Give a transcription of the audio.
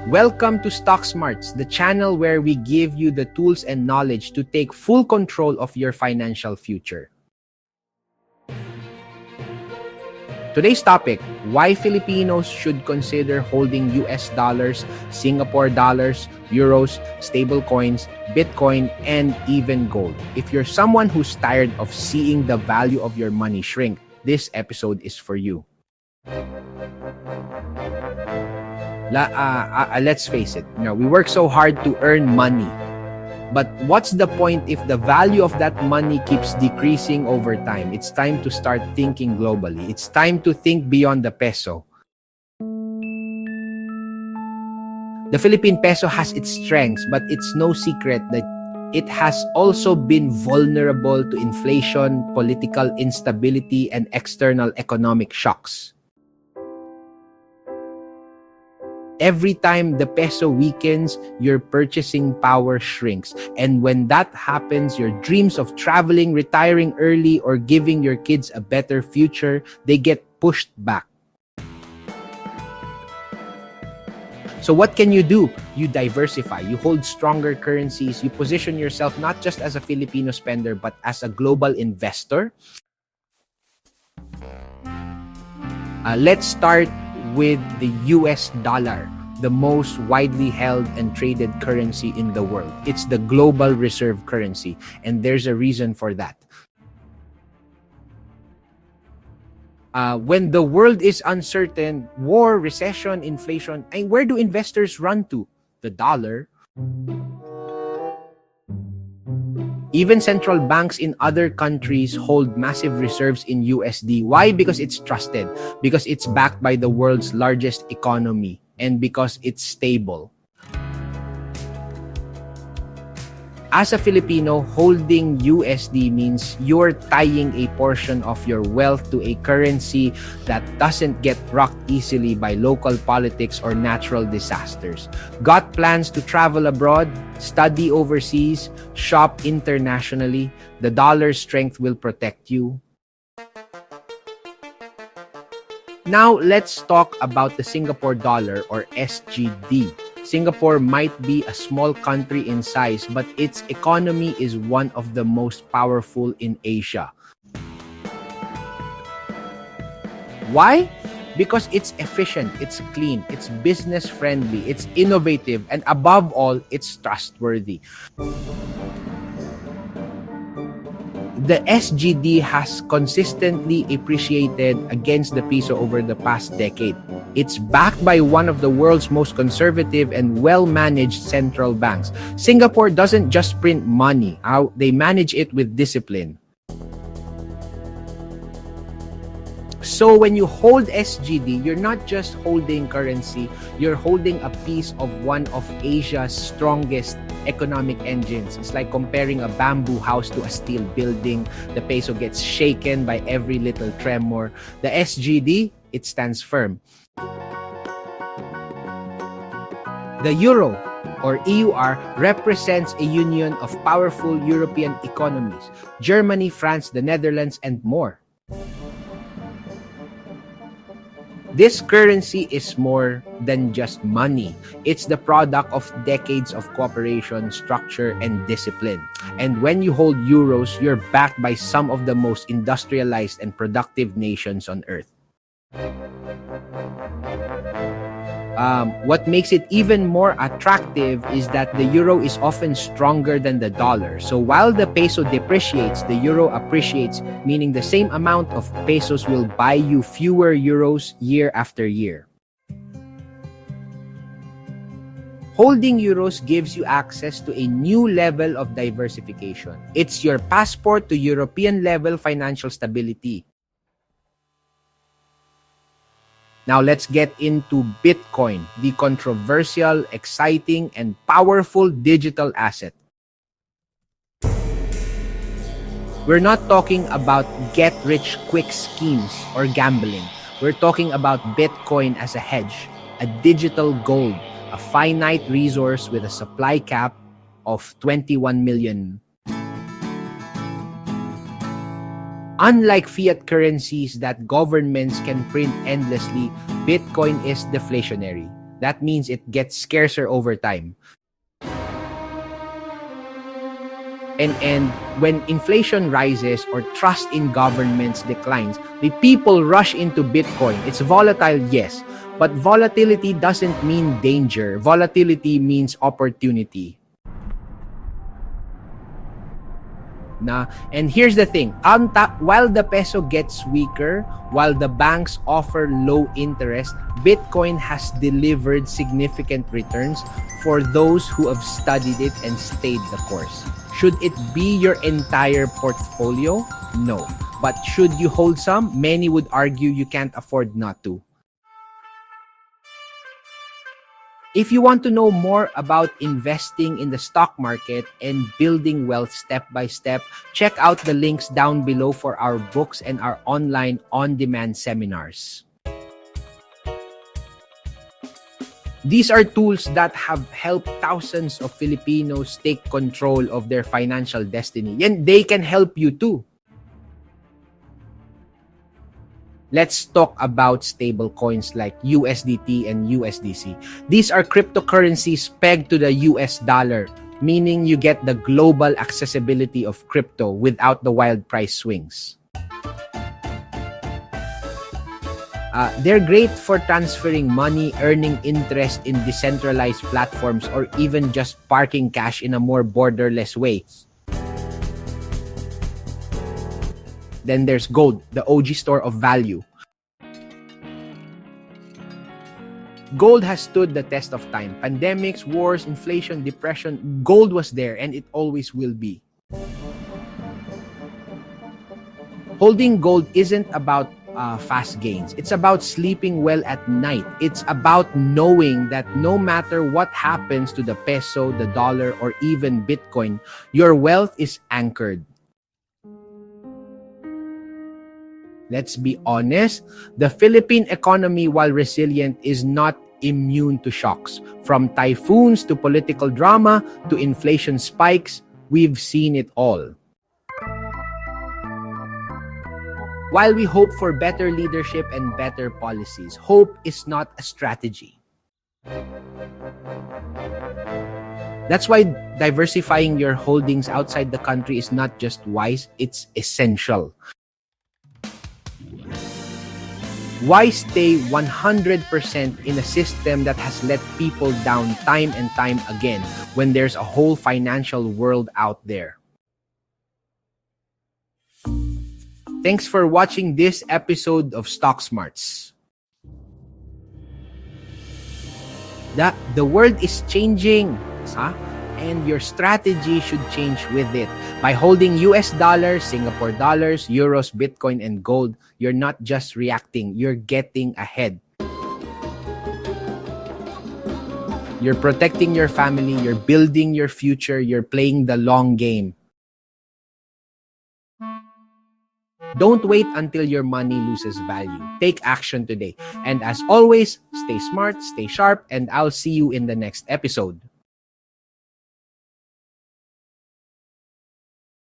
Welcome to Stock Smarts, the channel where we give you the tools and knowledge to take full control of your financial future. Today's topic, why Filipinos should consider holding US dollars, Singapore dollars, euros, stablecoins, Bitcoin, and even gold. If you're someone who's tired of seeing the value of your money shrink, this episode is for you. Let's face it, we work so hard to earn money. But what's the point if the value of that money keeps decreasing over time? It's time to start thinking globally. It's time to think beyond the peso. The Philippine peso has its strengths, but it's no secret that it has also been vulnerable to inflation, political instability, and external economic shocks. Every time the peso weakens, your purchasing power shrinks. And when that happens, your dreams of traveling, retiring early, or giving your kids a better future, they get pushed back. So what can you do? You diversify. You hold stronger currencies. You position yourself not just as a Filipino spender, but as a global investor. Let's start with the US dollar, the most widely held and traded currency in the world. It's the global reserve currency, and there's a reason for that. When the world is uncertain, war, recession, inflation, and where do investors run to? The dollar. Even central banks in other countries hold massive reserves in USD. Why? Because it's trusted, because it's backed by the world's largest economy, and because it's stable. As a Filipino, holding USD means you're tying a portion of your wealth to a currency that doesn't get rocked easily by local politics or natural disasters. Got plans to travel abroad, study overseas, shop internationally? The dollar's strength will protect you. Now, let's talk about the Singapore dollar, or SGD. Singapore might be a small country in size, but its economy is one of the most powerful in Asia. Why? Because it's efficient, it's clean, it's business friendly, it's innovative, and above all, it's trustworthy. The SGD has consistently appreciated against the peso over the past decade. It's backed by one of the world's most conservative and well-managed central banks. Singapore doesn't just print money, they manage it with discipline. So when you hold SGD, you're not just holding currency, you're holding a piece of one of Asia's strongest economic engines. It's like comparing a bamboo house to a steel building. The peso gets shaken by every little tremor. The SGD, it stands firm. The euro, or EUR, represents a union of powerful European economies: Germany, France, the Netherlands, and more. This currency is more than just money. It's the product of decades of cooperation, structure, and discipline. And when you hold euros, you're backed by some of the most industrialized and productive nations on earth. What makes it even more attractive is that the euro is often stronger than the dollar. So while the peso depreciates, the euro appreciates, meaning the same amount of pesos will buy you fewer euros year after year. Holding euros gives you access to a new level of diversification. It's your passport to European-level financial stability. Now let's get into Bitcoin, the controversial, exciting, and powerful digital asset. We're not talking about get-rich-quick schemes or gambling. We're talking about Bitcoin as a hedge, a digital gold, a finite resource with a supply cap of 21 million. Unlike fiat currencies that governments can print endlessly, Bitcoin is deflationary. That means it gets scarcer over time. And when inflation rises or trust in governments declines, the people rush into Bitcoin. It's volatile, yes, but volatility doesn't mean danger. Volatility means opportunity. And here's the thing, while the peso gets weaker, while the banks offer low interest, Bitcoin has delivered significant returns for those who have studied it and stayed the course. Should it be your entire portfolio? No. But should you hold some? Many would argue you can't afford not to. If you want to know more about investing in the stock market and building wealth step by step, check out the links down below for our books and our online on-demand seminars. These are tools that have helped thousands of Filipinos take control of their financial destiny, and they can help you too. Let's talk about stablecoins like USDT and USDC. These are cryptocurrencies pegged to the US dollar, meaning you get the global accessibility of crypto without the wild price swings. They're great for transferring money, earning interest in decentralized platforms, or even just parking cash in a more borderless way. Then there's gold, the OG store of value. Gold has stood the test of time. Pandemics, wars, inflation, depression, gold was there and it always will be. Holding gold isn't about fast gains. It's about sleeping well at night. It's about knowing that no matter what happens to the peso, the dollar, or even Bitcoin, your wealth is anchored. Let's be honest, the Philippine economy, while resilient, is not immune to shocks. From typhoons to political drama to inflation spikes, we've seen it all. While we hope for better leadership and better policies, hope is not a strategy. That's why diversifying your holdings outside the country is not just wise, it's essential. Why stay 100% in a system that has let people down time and time again when there's a whole financial world out there? Thanks for watching this episode of Stock Smarts. The world is changing, and your strategy should change with it. By holding US dollars, Singapore dollars, euros, Bitcoin, and gold, you're not just reacting, you're getting ahead. You're protecting your family, you're building your future, you're playing the long game. Don't wait until your money loses value. Take action today. And as always, stay smart, stay sharp, and I'll see you in the next episode.